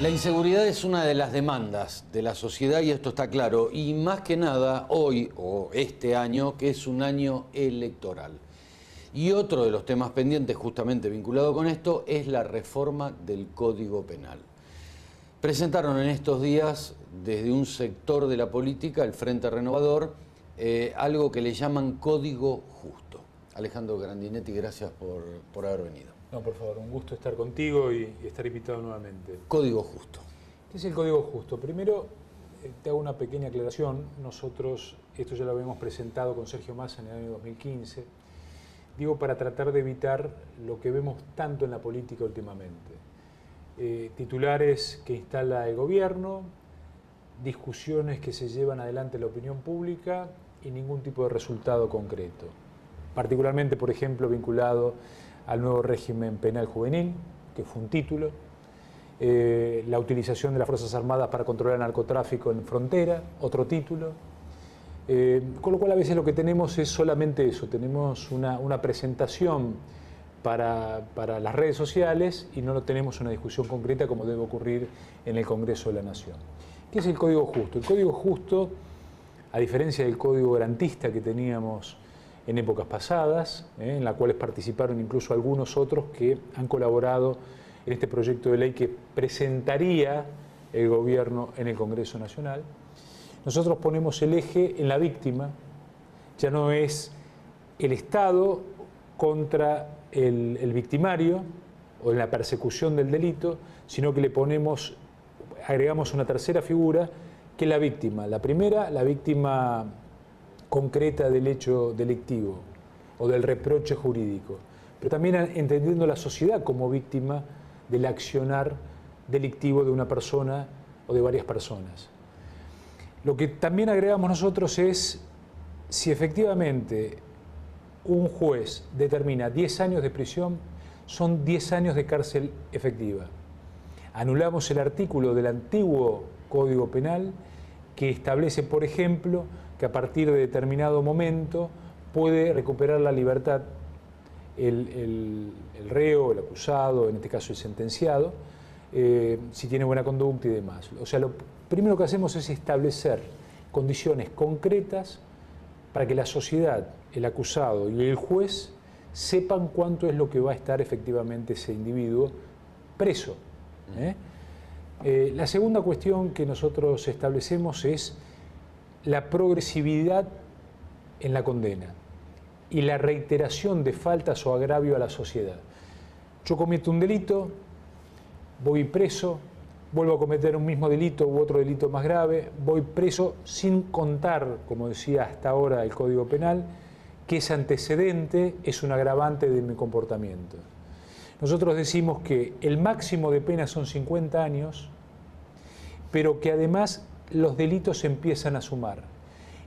La inseguridad es una de las demandas de la sociedad y esto está claro. Y más que nada hoy o este año, que es un año electoral. Y otro de los temas pendientes justamente vinculado con esto es la reforma del Código Penal. Presentaron en estos días desde un sector de la política, el Frente Renovador, algo que le llaman Código Justo. Alejandro Grandinetti, gracias por haber venido. No, por favor, un gusto estar contigo y estar invitado nuevamente. Código Justo. ¿Qué es el Código Justo? Primero, te hago una pequeña aclaración. Nosotros, esto ya lo habíamos presentado con Sergio Massa en el año 2015, digo para tratar de evitar lo que vemos tanto en la política últimamente. Titulares que instala el gobierno, discusiones que se llevan adelante en la opinión pública y ningún tipo de resultado concreto. Particularmente, por ejemplo, vinculado al nuevo régimen penal juvenil, que fue un título, la utilización de las Fuerzas Armadas para controlar el narcotráfico en frontera, otro título, con lo cual a veces lo que tenemos es solamente eso, tenemos una presentación para las redes sociales y no tenemos una discusión concreta como debe ocurrir en el Congreso de la Nación. ¿Qué es el Código Justo? El Código Justo, a diferencia del Código Garantista que teníamos en épocas pasadas, en las cuales participaron incluso algunos otros que han colaborado en este proyecto de ley que presentaría el gobierno en el Congreso Nacional. Nosotros ponemos el eje en la víctima, ya no es el Estado contra el victimario o en la persecución del delito, sino que agregamos una tercera figura que es la víctima. La primera, la víctima concreta del hecho delictivo o del reproche jurídico, pero también entendiendo la sociedad como víctima del accionar delictivo de una persona o de varias personas. Lo que también agregamos nosotros es si efectivamente un juez determina 10 años de prisión, son 10 años de cárcel efectiva. Anulamos el artículo del antiguo Código Penal que establece, por ejemplo, que a partir de determinado momento puede recuperar la libertad el reo, el acusado, en este caso el sentenciado, si tiene buena conducta y demás. O sea, lo primero que hacemos es establecer condiciones concretas para que la sociedad, el acusado y el juez sepan cuánto es lo que va a estar efectivamente ese individuo preso. La segunda cuestión que nosotros establecemos es la progresividad en la condena y la reiteración de faltas o agravio a la sociedad. Yo cometo un delito, voy preso, vuelvo a cometer un mismo delito u otro delito más grave, voy preso sin contar, como decía hasta ahora el Código Penal, que ese antecedente es un agravante de mi comportamiento. Nosotros decimos que el máximo de pena son 50 años, pero que además los delitos empiezan a sumar.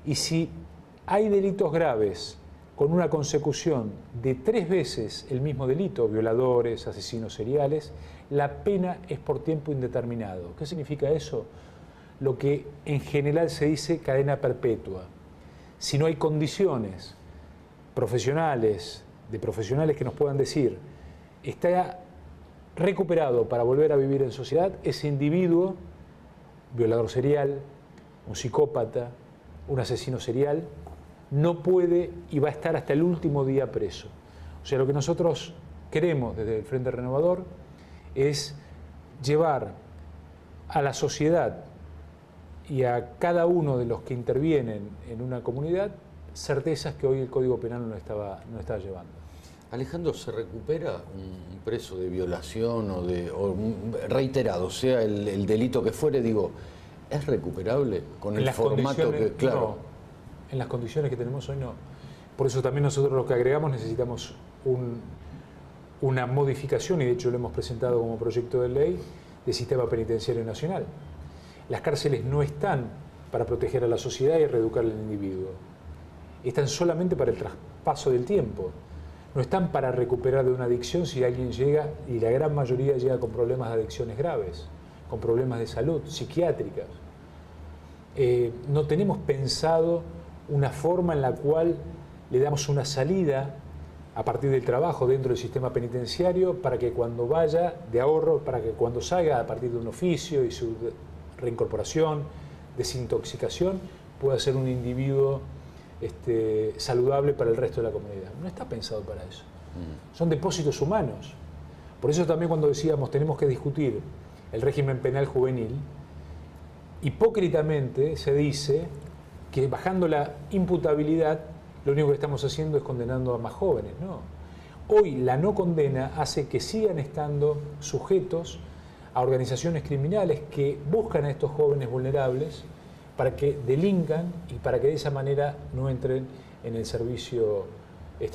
Y si hay delitos graves con una consecución de 3 veces el mismo delito, violadores, asesinos seriales, la pena es por tiempo indeterminado. ¿Qué significa eso? Lo que en general se dice cadena perpetua. Si no hay condiciones profesionales, de profesionales que nos puedan decir, está recuperado para volver a vivir en sociedad, ese individuo, violador serial, un psicópata, un asesino serial, no puede y va a estar hasta el último día preso. O sea, lo que nosotros queremos desde el Frente Renovador es llevar a la sociedad y a cada uno de los que intervienen en una comunidad certezas que hoy el Código Penal no estaba llevando. Alejandro, ¿se recupera un preso de violación o reiterado, sea el delito que fuere? Digo, ¿es recuperable con el formato que...? Claro. No, en las condiciones que tenemos hoy no. Por eso también nosotros lo que agregamos necesitamos una modificación, y de hecho lo hemos presentado como proyecto de ley, del sistema penitenciario nacional. Las cárceles no están para proteger a la sociedad y reeducar al individuo. Están solamente para el traspaso del tiempo. No están para recuperar de una adicción si alguien llega, y la gran mayoría llega con problemas de adicciones graves, con problemas de salud, psiquiátricas. No tenemos pensado una forma en la cual le damos una salida a partir del trabajo dentro del sistema penitenciario, para que cuando vaya de ahorro, para que cuando salga a partir de un oficio y su reincorporación, desintoxicación, pueda ser un individuo saludable para el resto de la comunidad. No está pensado para eso. Son depósitos humanos. Por eso también cuando decíamos tenemos que discutir el régimen penal juvenil, hipócritamente se dice que bajando la imputabilidad lo único que estamos haciendo es condenando a más jóvenes. No. Hoy la no condena hace que sigan estando sujetos a organizaciones criminales que buscan a estos jóvenes vulnerables para que delincan y para que de esa manera no entren en el servicio,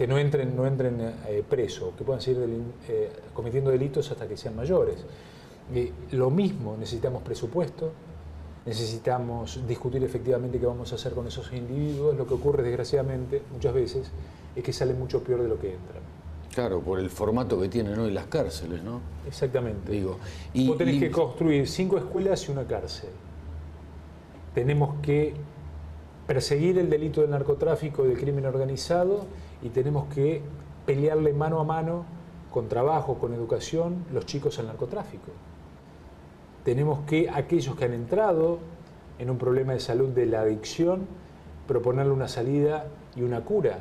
no entren presos, que puedan seguir cometiendo delitos hasta que sean mayores. Lo mismo, necesitamos presupuesto, necesitamos discutir efectivamente qué vamos a hacer con esos individuos. Lo que ocurre, desgraciadamente, muchas veces, es que salen mucho peor de lo que entran. Claro, por el formato que tienen hoy las cárceles, ¿no? Exactamente. Vos tenés que construir 5 escuelas y una cárcel. Tenemos que perseguir el delito del narcotráfico y del crimen organizado y tenemos que pelearle mano a mano, con trabajo, con educación, los chicos al narcotráfico. Tenemos que, aquellos que han entrado en un problema de salud de la adicción, proponerle una salida y una cura.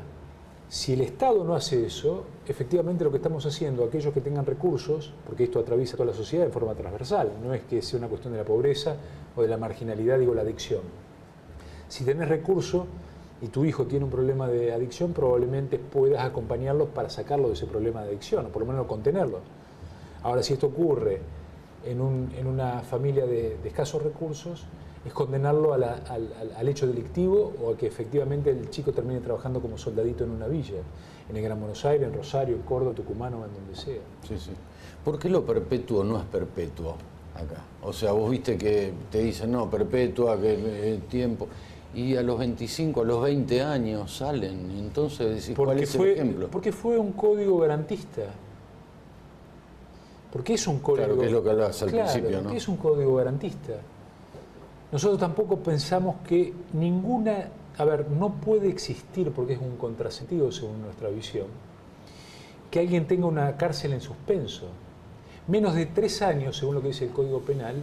Si el Estado no hace eso, efectivamente lo que estamos haciendo, aquellos que tengan recursos, porque esto atraviesa toda la sociedad de forma transversal, no es que sea una cuestión de la pobreza o de la marginalidad, digo la adicción. Si tenés recursos y tu hijo tiene un problema de adicción, probablemente puedas acompañarlo para sacarlo de ese problema de adicción, o por lo menos contenerlo. Ahora, si esto ocurre en una familia de escasos recursos, es condenarlo al hecho delictivo o a que efectivamente el chico termine trabajando como soldadito en una villa, en el Gran Buenos Aires, en Rosario, en Córdoba, Tucumán o en donde sea. Sí, sí. ¿Por qué lo perpetuo no es perpetuo acá? O sea, vos viste que te dicen, no, perpetua, que el tiempo... Y a los 25, a los 20 años salen, y entonces decís, ¿cuál es el ejemplo? Porque fue un código garantista. Porque es un código... Claro, que es lo que hablabas al principio, ¿no? Porque es un código garantista. Nosotros tampoco pensamos que ninguna... A ver, no puede existir, porque es un contrasentido según nuestra visión, que alguien tenga una cárcel en suspenso. Menos de 3 años, según lo que dice el Código Penal,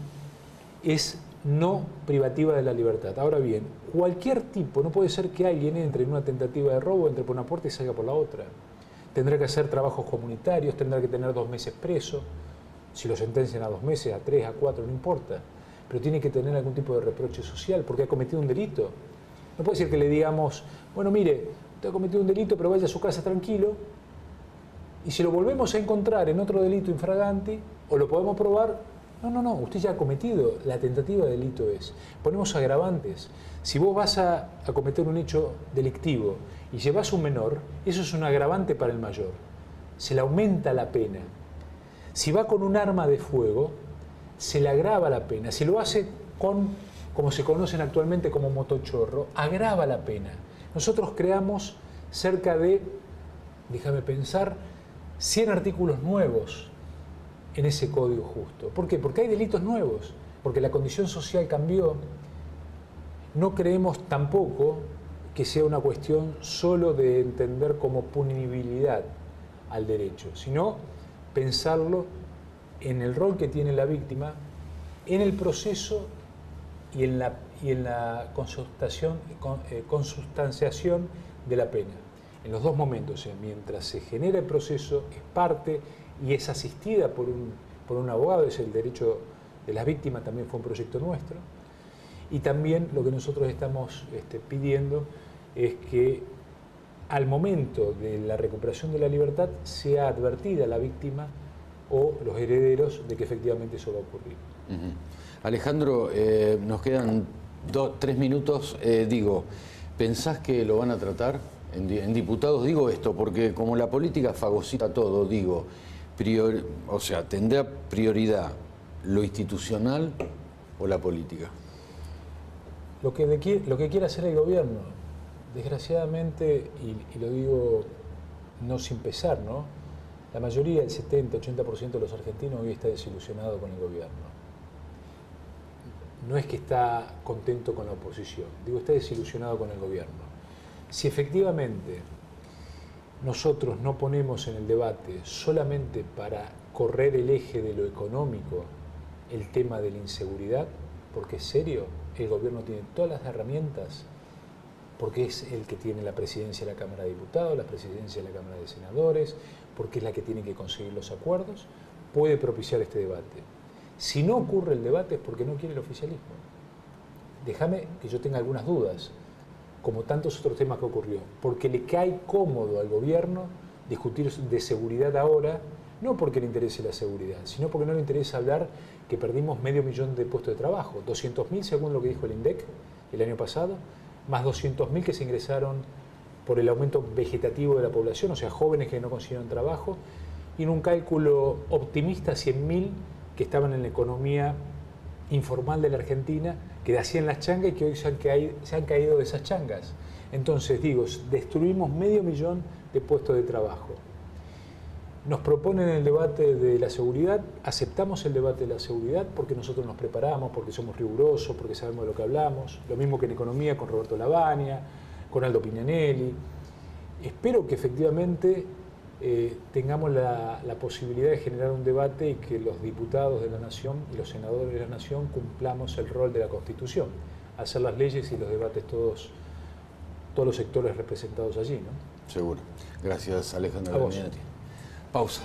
es no privativa de la libertad. Ahora bien, cualquier tipo, no puede ser que alguien entre en una tentativa de robo, entre por una puerta y salga por la otra. Tendrá que hacer trabajos comunitarios, tendrá que tener 2 meses preso, si lo sentencian a 2 meses, a 3, a 4, no importa. Pero tiene que tener algún tipo de reproche social, porque ha cometido un delito. No puede ser que le digamos, bueno, mire, usted ha cometido un delito, pero vaya a su casa tranquilo, y si lo volvemos a encontrar en otro delito infraganti, o lo podemos probar, no, usted ya ha cometido, la tentativa de delito es. Ponemos agravantes. Si vos vas a cometer un hecho delictivo y llevas un menor, eso es un agravante para el mayor. Se le aumenta la pena. Si va con un arma de fuego, se le agrava la pena. Si lo hace con, como se conocen actualmente como motochorro, agrava la pena. Nosotros creamos cerca de, déjame pensar, 100 artículos nuevos en ese código justo. ¿Por qué? Porque hay delitos nuevos, porque la condición social cambió. No creemos tampoco que sea una cuestión solo de entender como punibilidad al derecho, sino pensarlo en el rol que tiene la víctima, en el proceso y en la consustanciación de la pena. En los 2 momentos, mientras se genera el proceso, es parte y es asistida por un abogado, es el derecho de las víctimas, también fue un proyecto nuestro. Y también lo que nosotros estamos pidiendo es que al momento de la recuperación de la libertad sea advertida la víctima o los herederos de que efectivamente eso va a ocurrir. Alejandro, nos quedan 3 minutos. ¿Pensás que lo van a tratar? En diputados digo esto, porque como la política fagocita todo, ¿tendrá prioridad lo institucional o la política? Lo que quiere hacer el gobierno, desgraciadamente, y lo digo no sin pesar, ¿no? La mayoría, el 70-80% de los argentinos hoy está desilusionado con el gobierno. No es que está contento con la oposición, digo, está desilusionado con el gobierno. Si efectivamente nosotros no ponemos en el debate solamente para correr el eje de lo económico el tema de la inseguridad, porque es serio, el gobierno tiene todas las herramientas, porque es el que tiene la presidencia de la Cámara de Diputados, la presidencia de la Cámara de Senadores, porque es la que tiene que conseguir los acuerdos, puede propiciar este debate. Si no ocurre el debate es porque no quiere el oficialismo. Déjame que yo tenga algunas dudas, como tantos otros temas que ocurrió, porque le cae cómodo al gobierno discutir de seguridad ahora, no porque le interese la seguridad, sino porque no le interesa hablar que perdimos 500.000 de puestos de trabajo, 200.000 según lo que dijo el INDEC el año pasado, más 200.000 que se ingresaron por el aumento vegetativo de la población, o sea, jóvenes que no consiguieron trabajo, y en un cálculo optimista 100.000 que estaban en la economía informal de la Argentina, que hacían las changas y que hoy se han caído de esas changas. Entonces, digo, destruimos 500.000 de puestos de trabajo. Nos proponen el debate de la seguridad, aceptamos el debate de la seguridad porque nosotros nos preparamos, porque somos rigurosos, porque sabemos de lo que hablamos, lo mismo que en economía con Roberto Lavagna, con Aldo Pignanelli. Espero que efectivamente tengamos la posibilidad de generar un debate y que los diputados de la Nación y los senadores de la Nación cumplamos el rol de la Constitución, hacer las leyes y los debates todos los sectores representados allí, ¿no? Seguro. Gracias, Alejandro. A vos. Pausa.